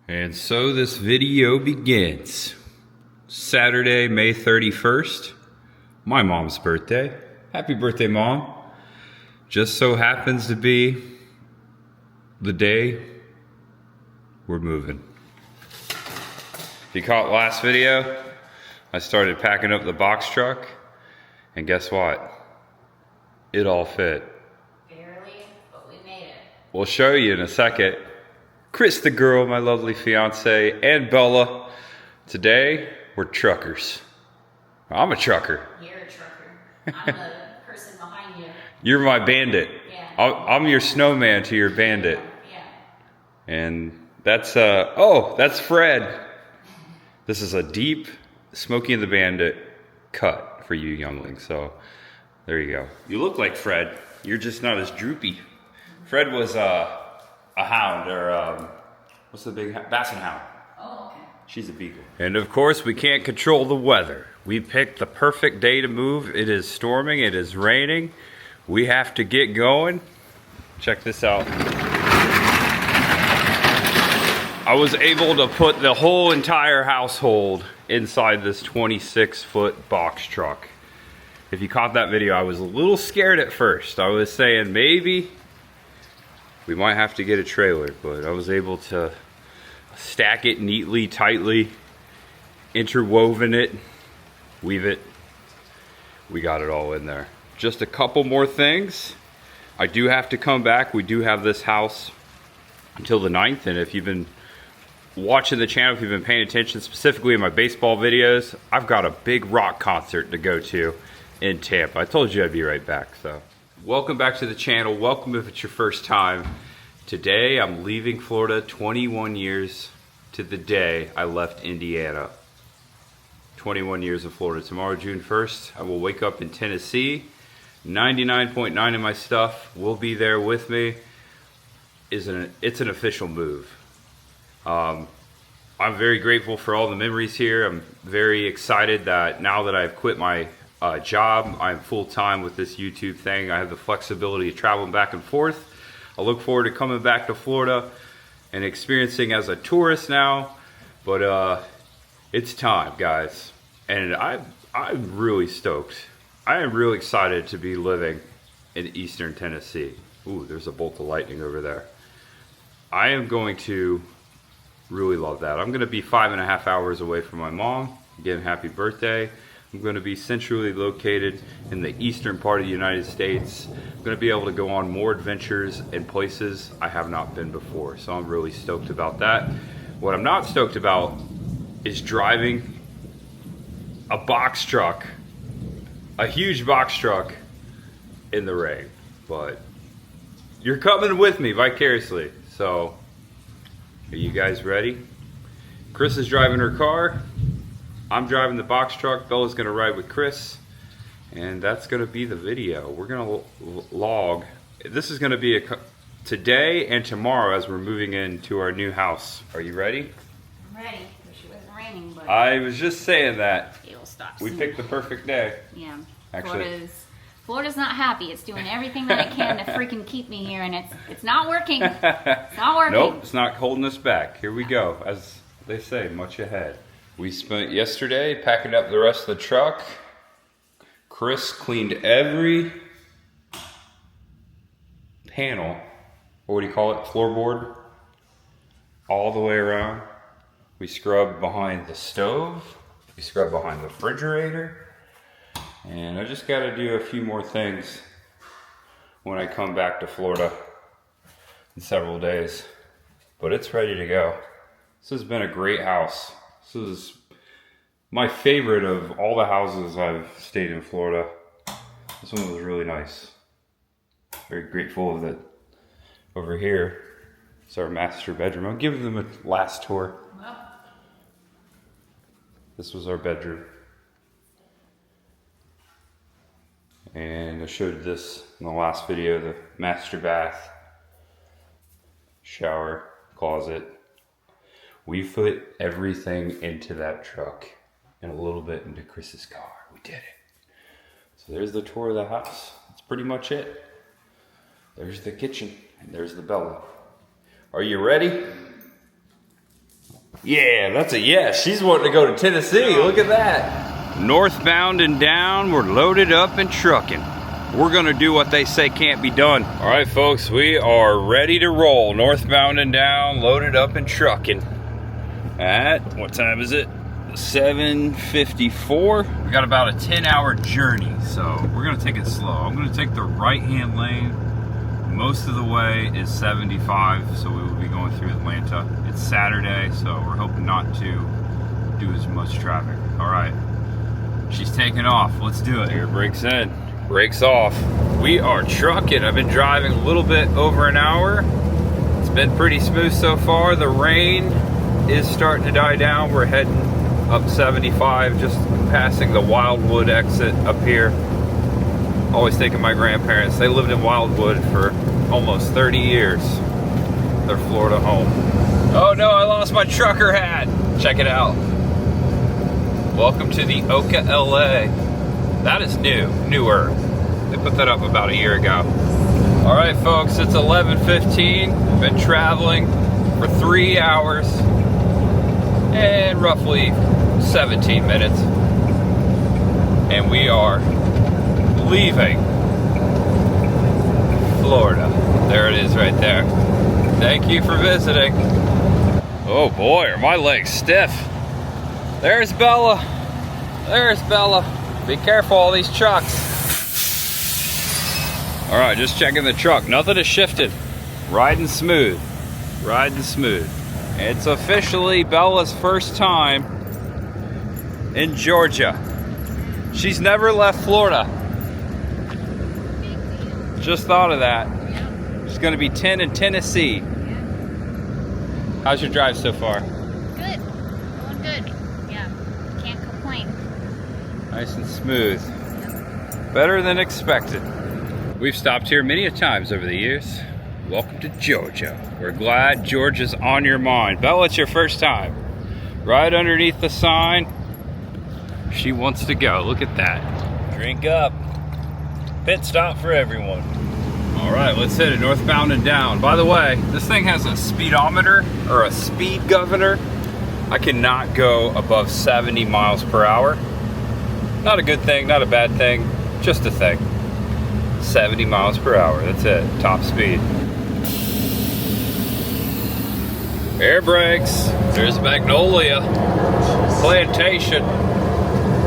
And so this video begins. Saturday, May 31st, my mom's birthday. Happy birthday, Mom. Just so happens to be the day we're moving. If you caught last video, I started packing up the box truck, and guess what? It all fit. Barely, but we made it. We'll show you in a second. Chris the girl, my lovely fiance, and Bella. Today, we're truckers. I'm a trucker. You're a trucker. I'm the person behind you. You're my bandit. Yeah. I'm your snowman to your bandit. Yeah. And that's, that's Fred. This is a deep Smoky and the Bandit cut for you younglings. So, there you go. You look like Fred. You're just not as droopy. Fred was, a hound, or what's the big basset hound? Oh, okay. She's a beagle. And of course, we can't control the weather. We picked the perfect day to move. It is storming, it is raining. We have to get going. Check this out. I was able to put the whole entire household inside this 26-foot box truck. If you caught that video, I was a little scared at first. I was saying maybe we might have to get a trailer, but I was able to stack it neatly, tightly, interwoven it, weave it. We got it all in there. Just a couple more things. I do have to come back. We do have this house until the 9th, and if you've been watching the channel, if you've been paying attention specifically in my baseball videos, I've got a big rock concert to go to in Tampa. I told you I'd be right back, so. Welcome back to the channel. Welcome if it's your first time. Today I'm leaving Florida 21 years to the day I left Indiana. 21 years of Florida. Tomorrow, June 1st, I will wake up in Tennessee. 99.9 of my stuff will be there with me. It's an official move. I'm very grateful for all the memories here. I'm very excited that now that I've quit my job, I'm full-time with this YouTube thing. I have the flexibility of traveling back and forth. I look forward to coming back to Florida and experiencing as a tourist now, but it's time, guys. And I'm really stoked. I am really excited to be living in Eastern Tennessee. Ooh, there's a bolt of lightning over there. I am going to really love that. I'm gonna be 5.5 hours away from my mom. Again, happy birthday. I'm going to be centrally located in the eastern part of the United States. I'm going to be able to go on more adventures and places I have not been before. So I'm really stoked about that. What I'm not stoked about is driving a box truck, a huge box truck in the rain. But you're coming with me vicariously. So are you guys ready? Chris is driving her car. I'm driving the box truck. Bella's gonna ride with Chris, and that's gonna be the video. We're gonna log. This is gonna be today and tomorrow as we're moving into our new house. Are you ready? I'm ready. Wish it wasn't raining, but I was just saying that. it'll stop We soon. picked the perfect day. Yeah. Actually, Florida's not happy. It's doing everything that it can to freaking keep me here, and it's not working. It's not working. Nope, it's not holding us back. Here we go. As they say, much ahead. We spent yesterday packing up the rest of the truck. Chris cleaned every panel, or what do you call it, floorboard, all the way around. We scrubbed behind the stove. We scrubbed behind the refrigerator. And I just got to do a few more things when I come back to Florida in several days. But it's ready to go. This has been a great house. This is my favorite of all the houses I've stayed in Florida. This one was really nice. Very grateful of it. Over here is our master bedroom. I'll give them a last tour. Well, This was our bedroom. And I showed this in the last video, the master bath, shower, closet. We put everything into that truck and a little bit into Chris's car. We did it. So there's the tour of the house. That's pretty much it. There's the kitchen and there's the Bella. Are you ready? Yeah, that's a yes. She's wanting to go to Tennessee. Look at that. Northbound and down, we're loaded up and trucking. We're gonna do what they say can't be done. All right, folks, we are ready to roll. Northbound and down, loaded up and trucking. At, what time is it? 7:54. We got about a 10-hour journey, so we're gonna take it slow. I'm gonna take the right-hand lane. Most of the way is 75, so we will be going through Atlanta. It's Saturday, so we're hoping not to do as much traffic. All right, she's taking off. Let's do it. Here, brakes in, brakes off. We are trucking. I've been driving a little bit over an hour. It's been pretty smooth so far. The rain is starting to die down. We're heading up 75, just passing the Wildwood exit up here. Always thinking of my grandparents. They lived in Wildwood for almost 30 years. Their Florida home. Oh no, I lost my trucker hat. Check it out. Welcome to the Oka, LA. That is newer. They put that up about a year ago. All right, folks, it's 11:15. Been traveling for 3 hours and roughly 17 minutes. And we are leaving Florida. There it is right there. Thank you for visiting. Oh boy, are my legs stiff. There's Bella. There's Bella. Be careful, all these trucks. All right, just checking the truck. Nothing has shifted. Riding smooth. Riding smooth. It's officially Bella's first time in Georgia. She's never left Florida. Just thought of that. She's gonna be 10 in Tennessee. How's your drive so far? Good. Going good. Yeah. Can't complain. Nice and smooth. Better than expected. We've stopped here many a times over the years. Welcome to Georgia. We're glad Georgia's on your mind. Bella, it's your first time. Right underneath the sign. She wants to go. Look at that. Drink up. Pit stop for everyone. All right, let's hit it. Northbound and down. By the way, this thing has a speedometer or a speed governor. I cannot go above 70 miles per hour. Not a good thing, not a bad thing, just a thing. 70 miles per hour, that's it, top speed. Air brakes. There's Magnolia Plantation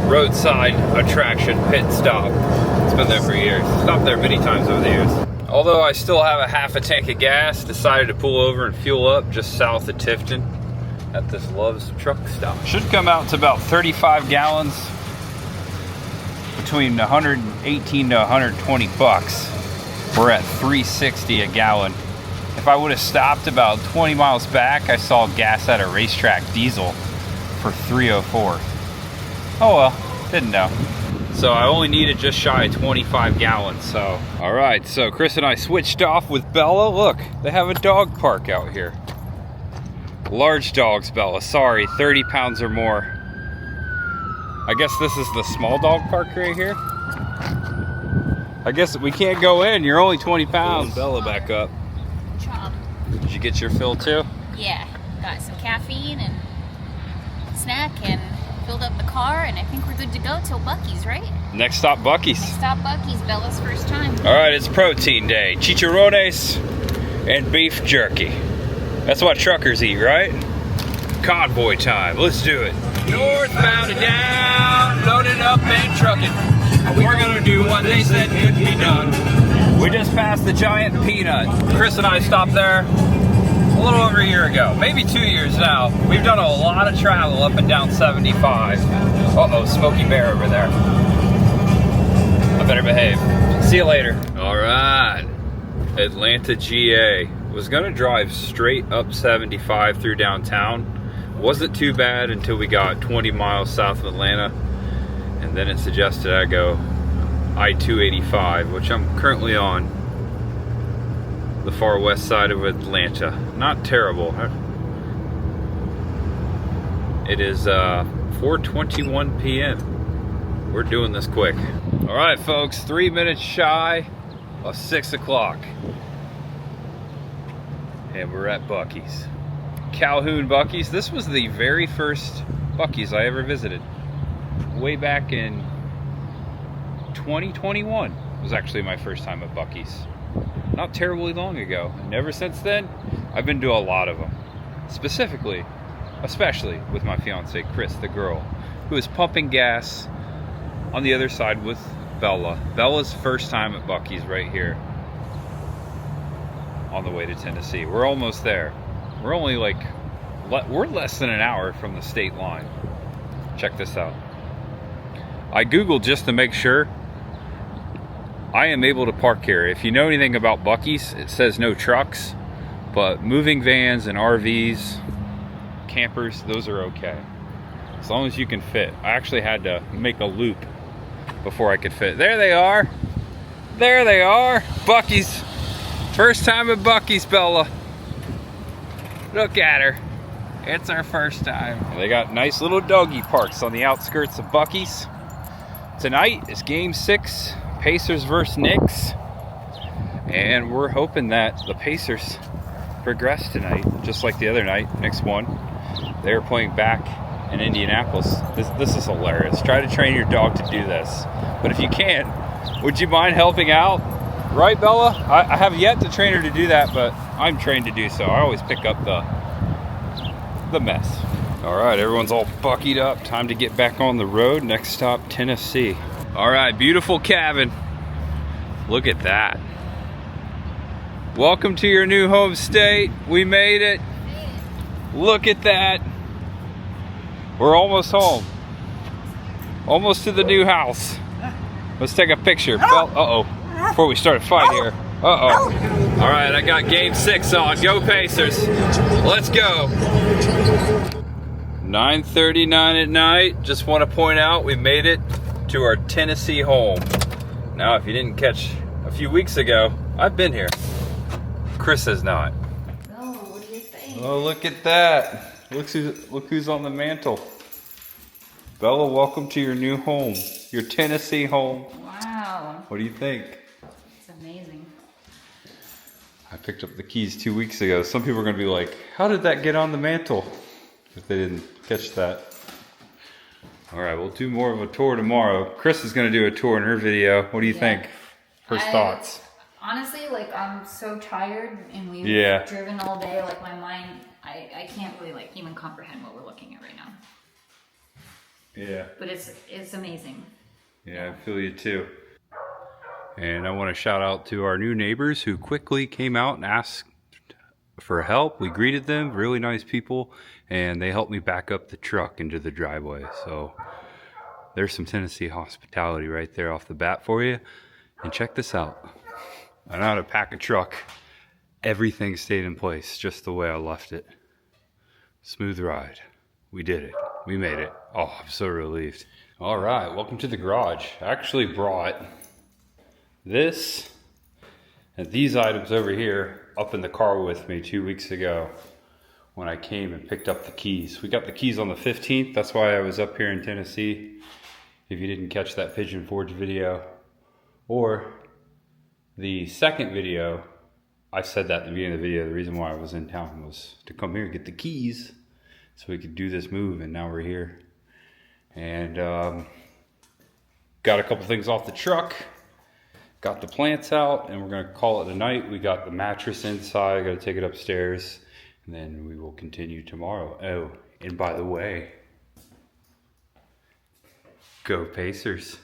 roadside attraction pit stop. It's been there for years. Stopped there many times over the years. Although I still have a half a tank of gas, decided to pull over and fuel up just south of Tifton at this Love's truck stop. Should come out to about 35 gallons, between 118 to 120 bucks. We're at 360 a gallon. If I would have stopped about 20 miles back, I saw gas at a racetrack diesel for 304. Oh well, didn't know. So I only needed just shy of 25 gallons, so. All right, so Chris and I switched off with Bella. Look, they have a dog park out here. Large dogs, Bella, sorry, 30 pounds or more. I guess this is the small dog park right here. I guess we can't go in, you're only 20 pounds. Bella back up. Job. Did you get your fill too? Yeah, got some caffeine and snack and filled up the car, and I think we're good to go till Buc-ee's, right? Next stop, Buc-ee's. Next stop, Buc-ee's, Bella's first time. All right, it's protein day. Chicharrones and beef jerky. That's what truckers eat, right? Convoy time, let's do it. Northbound and down, loaded up and trucking. We're gonna do what they said could be done. We just passed the Giant Peanut. Chris and I stopped there a little over a year ago, maybe 2 years now. We've done a lot of travel up and down 75. Uh-oh, Smoky Bear over there. I better behave. See you later. All right, Atlanta, GA. Was gonna drive straight up 75 through downtown. Wasn't too bad until we got 20 miles south of Atlanta, and then it suggested I go I-285, which I'm currently on. The far west side of Atlanta. Not terrible. It is 4:21 p.m. We're doing this quick. All right, folks, 3 minutes shy of 6 o'clock. And we're at Buc-ee's. Calhoun Buc-ee's. This was the very first Buc-ee's I ever visited. Way back in 2021 was actually my first time at Buc-ee's. Not terribly long ago. And ever since then, I've been to a lot of them. Especially with my fiance, Chris, the girl, who is pumping gas on the other side with Bella. Bella's first time at Buc-ee's right here on the way to Tennessee. We're almost there. We're only like, we're less than an hour from the state line. Check this out. I Googled just to make sure. I am able to park here. If you know anything about Buc-ee's, it says no trucks, but moving vans and RVs, campers, those are okay. As long as you can fit. I actually had to make a loop before I could fit. There they are. There they are. Buc-ee's. First time at Buc-ee's, Bella. Look at her. It's our first time. And they got nice little doggy parks on the outskirts of Buc-ee's. Tonight is game 6, Pacers versus Knicks. And we're hoping that the Pacers progress tonight, just like the other night. Knicks won. They're playing back in Indianapolis. This is hilarious. Try to train your dog to do this. But if you can't, would you mind helping out? Right, Bella? I have yet to train her to do that, but I'm trained to do so. I always pick up the mess. All right, everyone's all buckied up. Time to get back on the road. Next stop, Tennessee. All right, beautiful cabin. Look at that. Welcome to your new home state. We made it. Look at that. We're almost home. Almost to the new house. Let's take a picture. Uh-oh. Before we start a fight here. Uh-oh. All right, I got game 6 on. Go Pacers. Let's go. 9:39 at night. Just want to point out we made it to our Tennessee home. Now, if you didn't catch a few weeks ago, I've been here. Chris has not. Oh, what do you think? Oh, look at that. Look who's on the mantle. Bella, welcome to your new home. Your Tennessee home. Wow. What do you think? It's amazing. I picked up the keys 2 weeks ago. Some people are going to be like, how did that get on the mantle? If they didn't catch that. All right, we'll do more of a tour tomorrow. Chris is going to do a tour in her video. What do you think? First thoughts? Honestly, like, I'm so tired and we've driven all day. Like, my mind, I can't really, like, even comprehend what we're looking at right now. Yeah. But it's amazing. Yeah, I feel you too. And I want to shout out to our new neighbors who quickly came out and asked for help. We greeted them, really nice people, and they helped me back up the truck into the driveway. So there's some Tennessee hospitality right there off the bat for you. And check this out. I know how to pack a truck. Everything stayed in place just the way I left it. Smooth ride. We did it. We made it. Oh, I'm so relieved. All right, welcome to the garage. I actually brought this and these items over here up in the car with me 2 weeks ago when I came and picked up the keys. We got the keys on the 15th. That's why I was up here in Tennessee. If you didn't catch that Pigeon Forge video or the second video, I said that at the beginning of the video. The reason why I was in town was to come here and get the keys so we could do this move, and now we're here. And got a couple things off the truck. Got the plants out, and we're gonna call it a night. We got the mattress inside. I gotta take it upstairs, and then we will continue tomorrow. Oh, and by the way, go Pacers.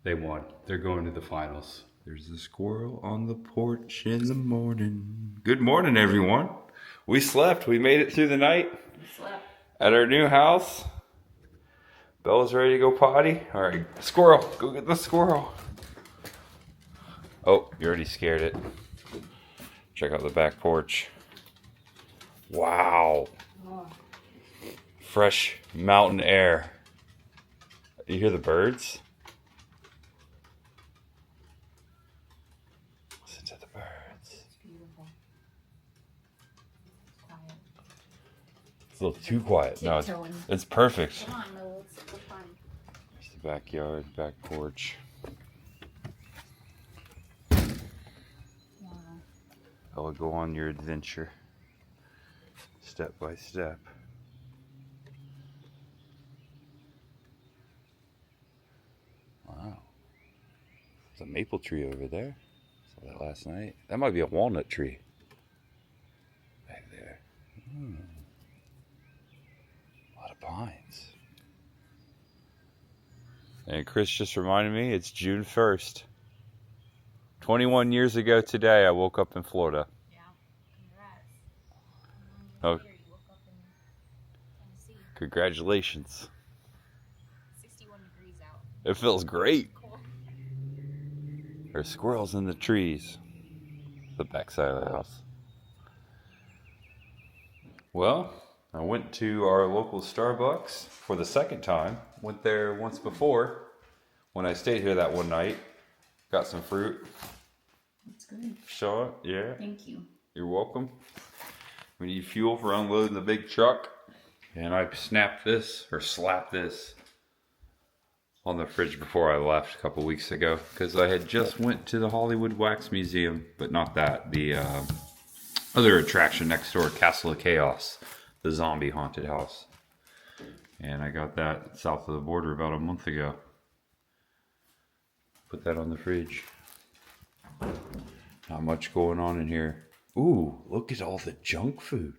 They won. They're going to the finals. There's a squirrel on the porch in the morning. Good morning, everyone. We slept. We made it through the night. We slept. At our new house. Bella's ready to go potty. All right, squirrel. Go get the squirrel. Oh, you already scared it. Check out the back porch. Wow. Oh. Fresh mountain air. You hear the birds? Listen to the birds. It's beautiful. It's quiet. It's a little too quiet. No, it's perfect. Come on, Mo, let's go fun. There's the backyard, back porch. Wow. I will go on your adventure. step by step. Wow. There's a maple tree over there. Saw that last night. That might be a walnut tree. Back there. A lot of pines. And Chris just reminded me it's June 1st. 21 years ago today, I woke up in Florida. Yeah, congrats. Oh, You woke up in Tennessee. congratulations. 61 degrees out. It feels great. Cool. There's squirrels in the trees. The backside of the house. Well, I went to our local Starbucks for the second time. Went there once before when I stayed here that one night. Got some fruit. That's good. Shaw, yeah. Thank you. You're welcome. We need fuel for unloading the big truck. And I slapped this on the fridge before I left a couple weeks ago because I had just went to the Hollywood Wax Museum, but not that, the other attraction next door, Castle of Chaos, the zombie haunted house. And I got that south of the border about a month ago. Put that on the fridge. Not much going on in here. Ooh, look at all the junk food.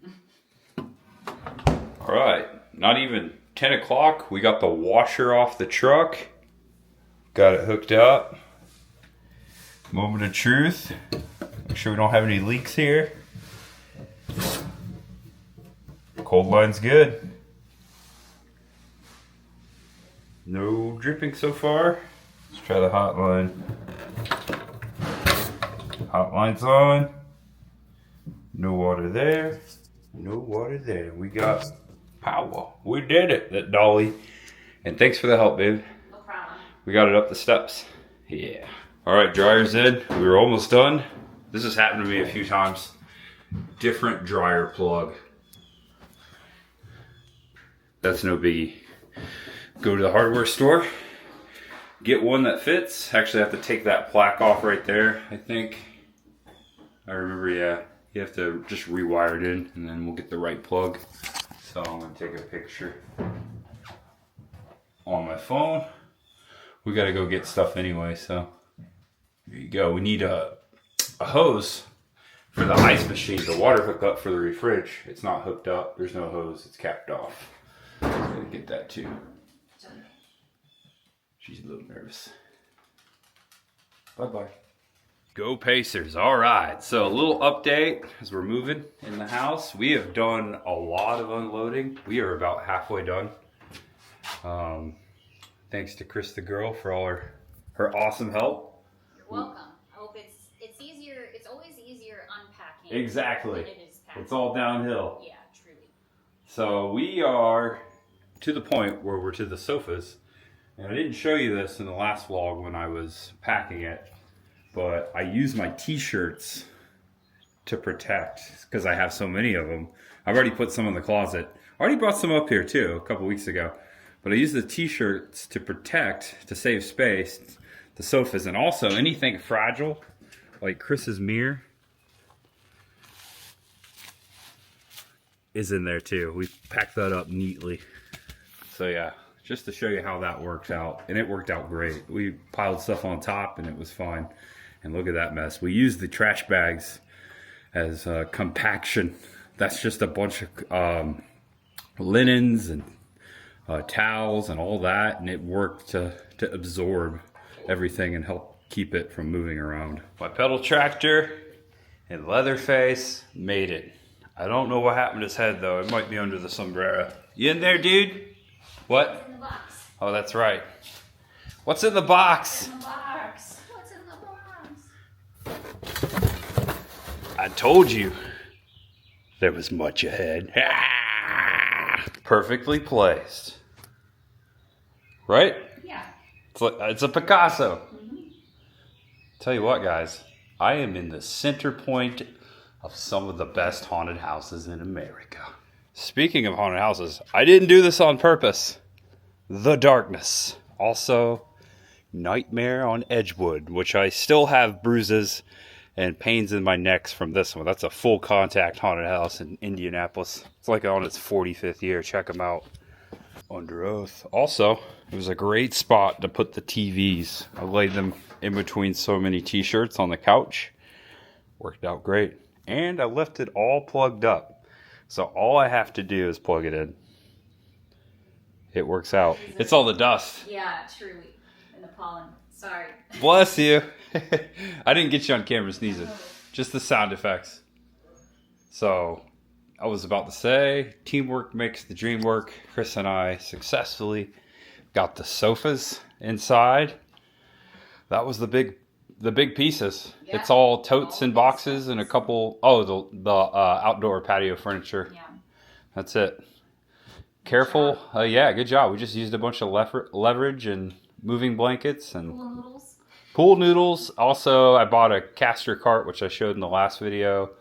All right, not even 10 o'clock. We got the washer off the truck. Got it hooked up. Moment of truth. Make sure we don't have any leaks here. Cold line's good. No dripping so far. Let's try the hot line. Hot line's on. No water there. No water there. We got power. We did it, that dolly. And thanks for the help, babe. No problem. We got it up the steps. Yeah. All right, dryer's in. We were almost done. This has happened to me a few times. Different dryer plug. That's no biggie. Go to the hardware store. Get one that fits. Actually, I have to take that plaque off right there, I think. I remember, yeah. You have to just rewire it in, and then we'll get the right plug. So I'm going to take a picture on my phone. We got to go get stuff anyway, so here you go. We need a hose for the ice machine, the water hookup for the fridge. It's not hooked up. There's no hose. It's capped off. I'm going to get that too. She's a little nervous. Bye-bye. Go Pacers. All right. So a little update as we're moving in the house. We have done a lot of unloading. We are about halfway done. Thanks to Chris the girl for all her awesome help. You're welcome. I hope it's easier. It's always easier unpacking. Exactly. Than it is packing. It's all downhill. Yeah, truly. So we are to the point where we're to the sofas. And I didn't show you this in the last vlog when I was packing it. But I use my t-shirts to protect because I have so many of them. I've already put some in the closet. I already brought some up here too a couple weeks ago. But I use the t-shirts to protect, to save space, the sofas. And also anything fragile, like Chris's mirror, is in there too. We packed that up neatly. So yeah, just to show you how that works out. And it worked out great. We piled stuff on top and it was fine. And look at that mess. We use the trash bags as compaction. That's just a bunch of linens and towels and all that. And it worked to absorb everything and help keep it from moving around. My pedal tractor and Leatherface made it. I don't know what happened to his head though. It might be under the sombrero. You in there, dude? What? What's in the box? Oh, that's right. What's in the box? What's in the box? What's in the box? I told you there was much ahead. Perfectly placed. Right? Yeah. It's a Picasso. Tell you what, guys. I am in the center point of some of the best haunted houses in America. Speaking of haunted houses, I didn't do this on purpose. The Darkness. Also, Nightmare on Edgewood, which I still have bruises and pains in my necks from this one. That's a full contact haunted house in Indianapolis. It's like on its 45th year. Check them out. Under oath. Also, it was a great spot to put the TVs. I laid them in between so many t-shirts on the couch. Worked out great. And I left it all plugged up. So all I have to do is plug it in. It works out. It's all the dust. Yeah, truly. And the pollen. Sorry. Bless you. I didn't get you on camera sneezing. Just the sound effects. So, I was about to say, teamwork makes the dream work. Chris and I successfully got the sofas inside. That was the big pieces. Yeah. It's all totes and boxes and a couple. Oh, the outdoor patio furniture. Yeah. That's it. Careful. Yeah, good job. We just used a bunch of leverage and moving blankets and pool noodles. Also, I bought a caster cart, which I showed in the last video,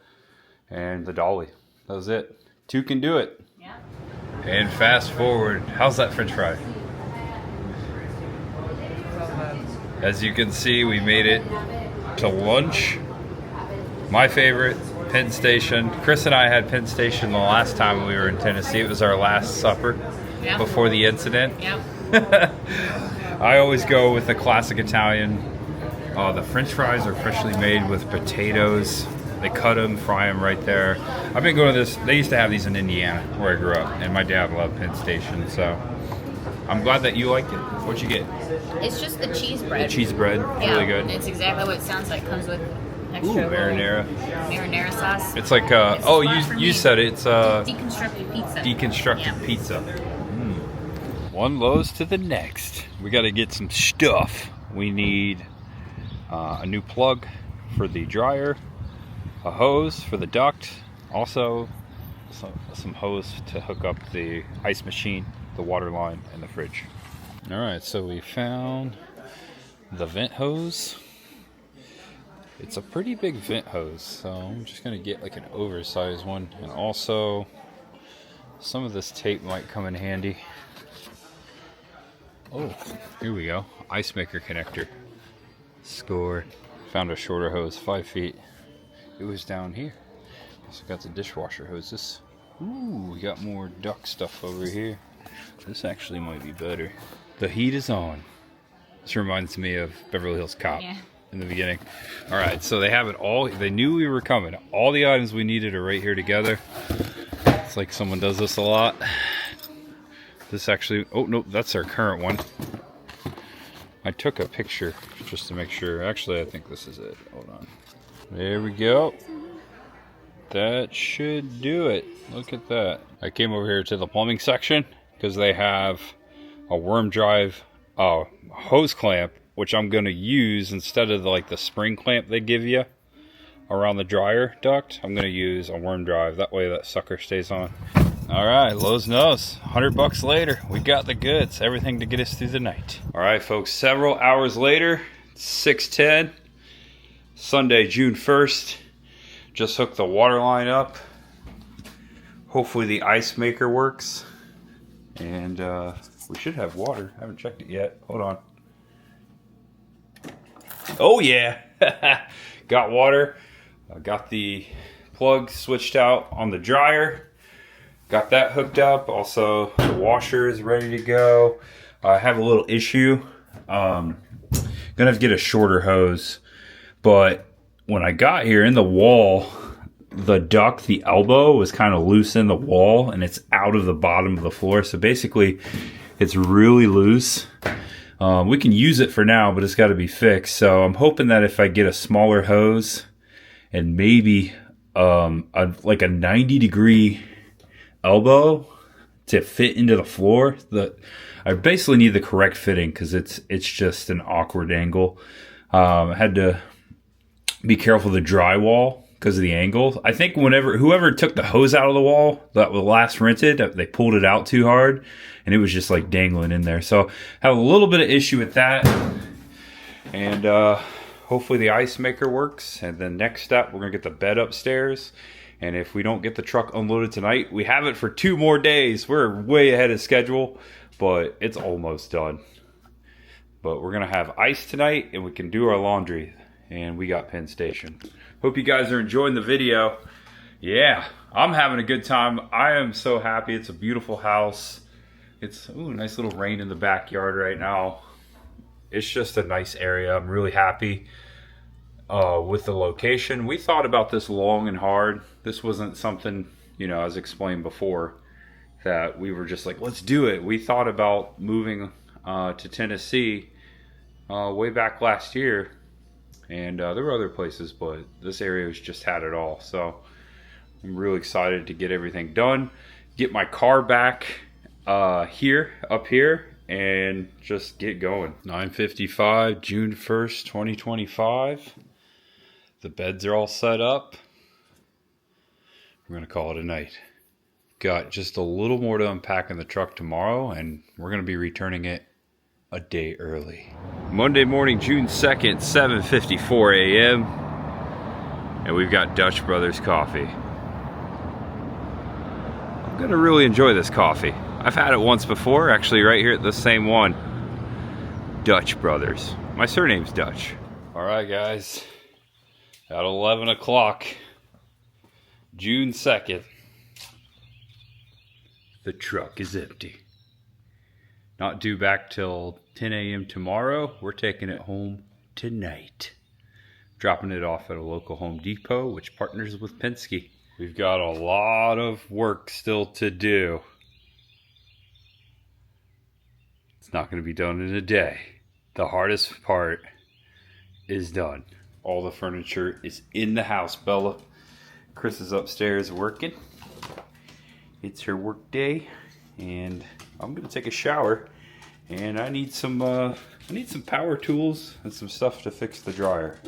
and the dolly. That was it. 2 can do it. Yeah. And fast forward. How's that French fry? As you can see, we made it to lunch. My favorite, Penn Station. Chris and I had Penn Station the last time we were in Tennessee. It was our last supper before the incident. Yep. I always go with the classic Italian. The French fries are freshly made with potatoes. They cut them, fry them right there. I've been going to this. They used to have these in Indiana where I grew up, and my dad loved Penn Station. So I'm glad that you liked it. What'd you get? It's just the cheese bread. The cheese bread, really good. It's exactly what it sounds like. Comes with extra marinara sauce. It's like you said it, it's deconstructed pizza. Deconstructed pizza. One Lowe's to the next. We got to get some stuff. We need a new plug for the dryer, a hose for the duct, also some hose to hook up the ice machine, the water line, and the fridge. All right, so we found the vent hose. It's a pretty big vent hose, so I'm just gonna get like an oversized one, and also some of this tape might come in handy. Oh, here we go. Ice maker connector. Score. Found a shorter hose, 5 feet. It was down here. Also got the dishwasher hoses. Ooh, we got more duck stuff over here. This actually might be better. The heat is on. This reminds me of Beverly Hills Cop in the beginning. All right, so they have it all. They knew we were coming. All the items we needed are right here together. It's like someone does this a lot. This actually, oh no, that's our current one. I took a picture just to make sure. Actually, I think this is it. Hold on. There we go. That should do it. Look at that. I came over here to the plumbing section because they have a worm drive hose clamp, which I'm going to use instead of the spring clamp they give you around the dryer duct. I'm going to use a worm drive. That way that sucker stays on. All right, Lowe's knows. $100 later, we got the goods. Everything to get us through the night. All right, folks, several hours later, 6:10, Sunday, June 1st. Just hooked the water line up. Hopefully the ice maker works. And we should have water. I haven't checked it yet. Hold on. Oh, yeah. Got water. Got the plug switched out on the dryer. Got that hooked up. Also, the washer is ready to go. I have a little issue. Gonna have to get a shorter hose. But when I got here in the wall, the duct, the elbow was kind of loose in the wall and it's out of the bottom of the floor. So basically it's really loose. We can use it for now, but it's got to be fixed. So I'm hoping that if I get a smaller hose and maybe like a 90-degree elbow to fit into the floor, I basically need the correct fitting because it's just an awkward angle. I had to be careful of the drywall because of the angle. I think whoever took the hose out of the wall that was last rented, they pulled it out too hard and it was just like dangling in there. So I have a little bit of issue with that. And hopefully the ice maker works. And then next step, we're gonna get the bed upstairs. And if we don't get the truck unloaded tonight, we have it for 2 more days. We're way ahead of schedule, but it's almost done. But we're gonna have ice tonight and we can do our laundry. and we got Penn Station. Hope you guys are enjoying the video. Yeah, I'm having a good time. I am so happy. It's a beautiful house. It's nice little rain in the backyard right now. It's just a nice area. I'm really happy with the location. We thought about this long and hard. This wasn't something, you know, as explained before, that we were just like, let's do it. We thought about moving to Tennessee way back last year, and there were other places, but this area has just had it all. So I'm really excited to get everything done, get my car back up here, and just get going. 9:55, June 1st, 2025. The beds are all set up. We're gonna call it a night. Got just a little more to unpack in the truck tomorrow, and we're gonna be returning it a day early. Monday morning, June 2nd, 7:54 a.m. and we've got Dutch Brothers coffee. I'm gonna really enjoy this coffee. I've had it once before, actually right here at the same one. Dutch Brothers. My surname's Dutch. All right, guys. At 11 o'clock, June 2nd. The truck is empty. Not due back till 10 a.m. tomorrow. We're taking it home tonight. Dropping it off at a local Home Depot, which partners with Penske. We've got a lot of work still to do. It's not going to be done in a day. The hardest part is done. All the furniture is in the house, Bella. Chris is upstairs working. It's her work day, and I'm going to take a shower. And I need some power tools and some stuff to fix the dryer.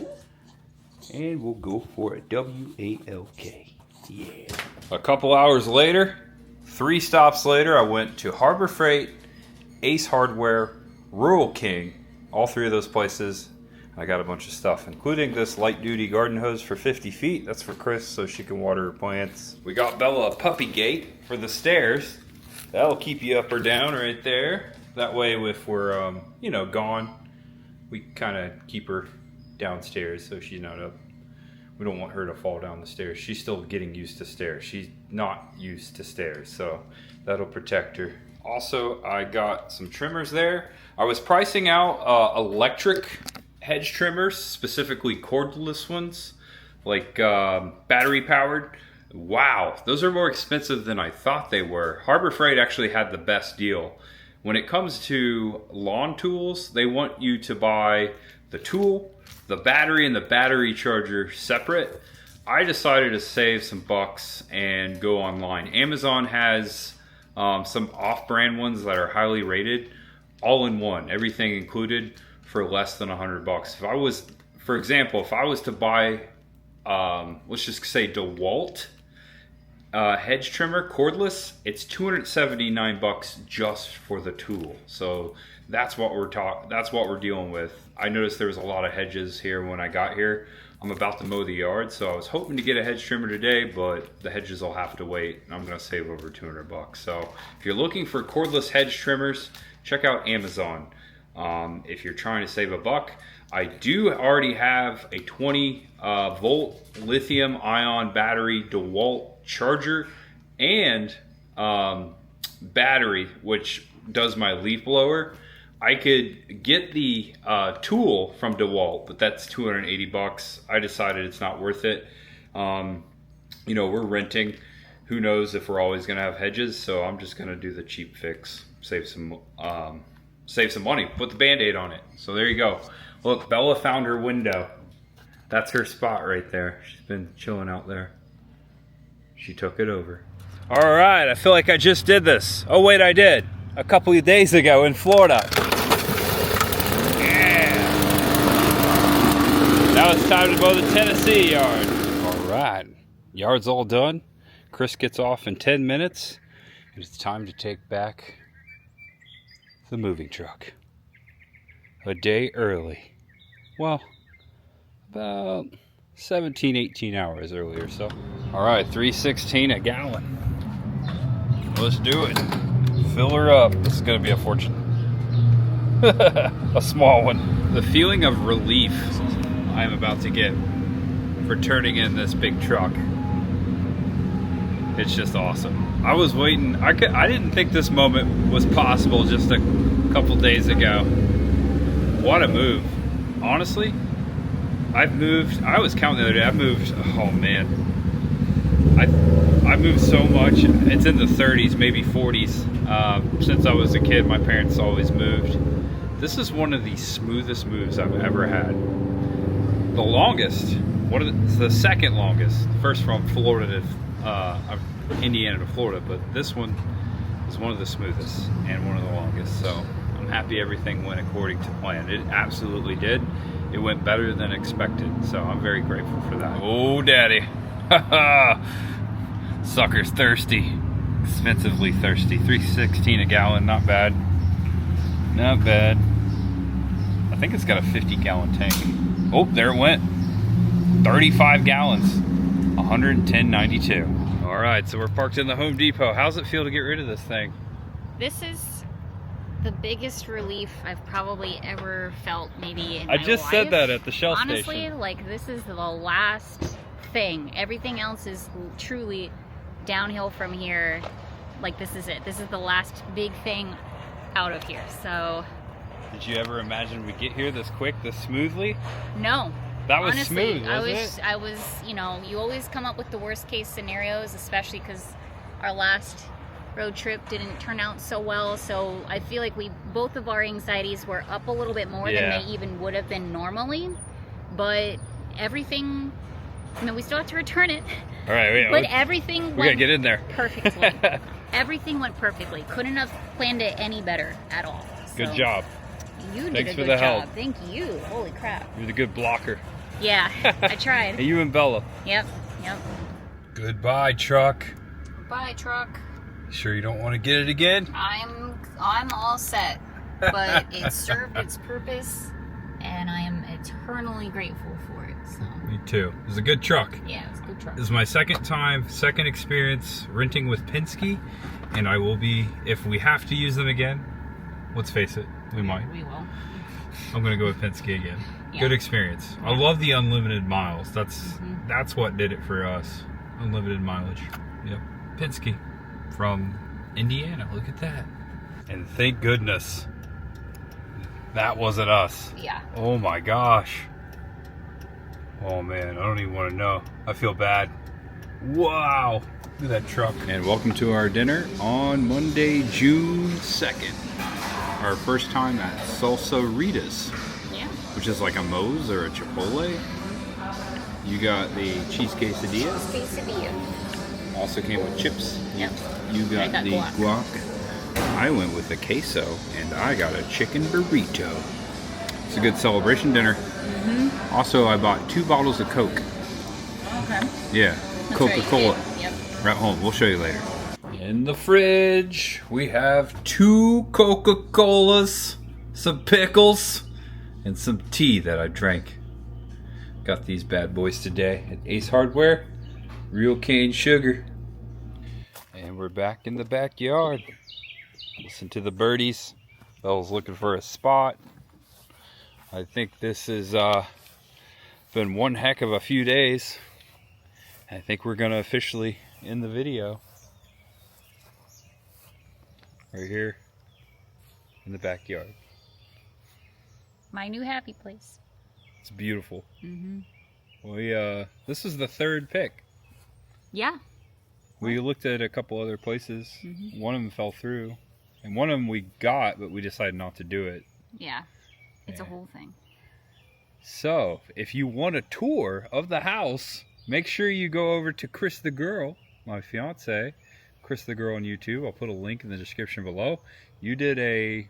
And we'll go for a WALK. Yeah. A couple hours later, 3 stops later, I went to Harbor Freight, Ace Hardware, Rural King, all 3 of those places. I got a bunch of stuff, including this light duty garden hose for 50 feet. That's for Chris so she can water her plants. We got Bella a puppy gate for the stairs. That'll keep you up or down right there. That way if we're, gone, we kind of keep her downstairs so she's not up. We don't want her to fall down the stairs. She's still getting used to stairs. She's not used to stairs, so that'll protect her. Also, I got some trimmers there. I was pricing out electric hedge trimmers, specifically cordless ones, like battery powered. Wow, those are more expensive than I thought they were. Harbor Freight actually had the best deal. When it comes to lawn tools, they want you to buy the tool, the battery, and the battery charger separate. I decided to save some bucks and go online. Amazon has some off-brand ones that are highly rated, all in one, everything included, for less than $100. If I was, for example, if I was to buy, let's just say DeWalt hedge trimmer, cordless, it's $279 just for the tool. So that's what we're dealing with. I noticed there was a lot of hedges here when I got here. I'm about to mow the yard, so I was hoping to get a hedge trimmer today, but the hedges will have to wait. I'm gonna save over $200. So if you're looking for cordless hedge trimmers, check out Amazon. If you're trying to save a buck, I do already have a 20 volt lithium ion battery DeWalt charger and battery, which does my leaf blower. I could get the tool from DeWalt, but that's $280. I decided it's not worth it. We're renting. Who knows if we're always gonna have hedges, so I'm just gonna do the cheap fix, save some money, put the Band-Aid on it. So there you go. Look, Bella found her window. That's her spot right there. She's been chilling out there. She took it over. All right, I feel like I just did this. Oh wait, I did. A couple of days ago in Florida. Yeah. Now it's time to mow the Tennessee yard. All right, yard's all done. Chris gets off in 10 minutes. And it's time to take back the moving truck. A day early. Well, about 17, 18 hours early or so. All right, $3.16 a gallon. Let's do it. Fill her up. This is gonna be a fortune. A small one. The feeling of relief I am about to get for turning in this big truck. It's just awesome. I was waiting. I didn't think this moment was possible just a couple days ago. What a move. Honestly, I've moved. I was counting the other day. I've moved. Oh man, I moved so much. It's in the 30s, maybe 40s. Since I was a kid, my parents always moved. This is one of the smoothest moves I've ever had. The longest, the second longest. First from Florida to Indiana to Florida, but this one is one of the smoothest and one of the longest. So I'm happy everything went according to plan. It absolutely did. It went better than expected. So I'm very grateful for that. Oh, daddy. Sucker's thirsty. Expensively thirsty. $3.16 a gallon, not bad. Not bad. I think it's got a 50-gallon tank. Oh, there it went. 35 gallons. 110.92. All right, so we're parked in the Home Depot. How's it feel to get rid of this thing? This is the biggest relief I've probably ever felt, maybe in my life. I just said that at the Shell station. Honestly, like, this is the last thing. Everything else is truly downhill from here. Like, this is it. This is the last big thing out of here. So did you ever imagine we'd get here this quick, this smoothly? No. That was honestly, smooth, wasn't it? I was, you know, you always come up with the worst case scenarios, especially because our last road trip didn't turn out so well. So I feel like both of our anxieties were up a little bit more than they even would have been normally. But everything, I mean, we still have to return it. All right, but everything we gotta get in there perfectly. Everything went perfectly. Couldn't have planned it any better at all. So, good job. You Thanks did a for good the job. help. Thank you. Holy crap. You're the good blocker. Yeah, I tried. Hey, you and Bella. Yep. Goodbye, truck. Bye, truck. Sure you don't want to get it again? I'm all set, but it served its purpose, and I am eternally grateful for it. So. Me too. It was a good truck. Yeah, it was a good truck. This is my second experience renting with Penske, and I will be, if we have to use them again, let's face it, we might. We will. I'm gonna go with Penske again. Yeah. Good experience. I love the unlimited miles. That's what did it for us. Unlimited mileage. Yep. Penske from Indiana. Look at that. And thank goodness that wasn't us. Yeah. Oh my gosh. Oh man, I don't even want to know. I feel bad. Wow. Look at that truck. And welcome to our dinner on Monday, June 2nd. Our first time at Salsa Rita's. Which is like a Moe's or a Chipotle. You got the cheese quesadilla. Also came with chips. Yep. You got the guac. I went with the queso, and I got a chicken burrito. It's a good celebration dinner. Mm-hmm. Also, I bought 2 bottles of Coke. Okay. Yeah, Coca-Cola. Right, yep. Right home. We'll show you later. In the fridge, we have 2 Coca-Colas, some pickles, and some tea that I drank. Got these bad boys today at Ace Hardware. Real cane sugar. And we're back in the backyard. Listen to the birdies. Bella's looking for a spot. I think this has been one heck of a few days. I think we're gonna officially end the video. Right here in the backyard. My new happy place. It's beautiful. Mm-hmm. This is the 3rd pick. Yeah. We looked at a couple other places. Mm-hmm. One of them fell through, and one of them we got, but we decided not to do it. Yeah, it's a whole thing. So, if you want a tour of the house, make sure you go over to Chris the Girl, my fiance, Chris the Girl on YouTube. I'll put a link in the description below. You did a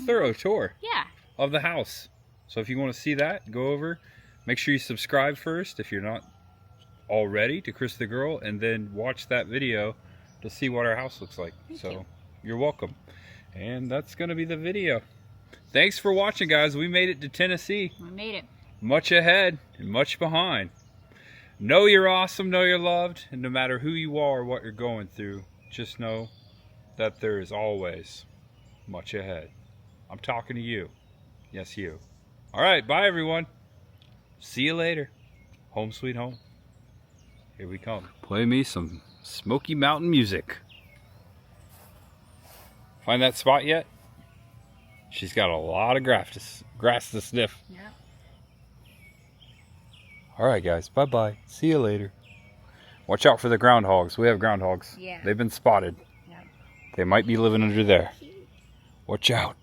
thorough tour. Yeah. Of the house. So if you want to see that, go over. Make sure you subscribe first if you're not already to Chris the Girl, and then watch that video to see what our house looks like. So you're welcome. And that's going to be the video. Thanks for watching, guys. We made it to Tennessee. We made it. Much ahead and much behind. Know you're awesome, know you're loved, and no matter who you are or what you're going through, just know that there is always much ahead. I'm talking to you. Yes, you. All right, bye, everyone. See you later. Home sweet home. Here we come. Play me some Smoky Mountain music. Find that spot yet? She's got a lot of grass to sniff. Yeah. Alright guys, bye-bye. See you later. Watch out for the groundhogs. We have groundhogs. Yeah. They've been spotted. Yeah. They might be living under there. Watch out.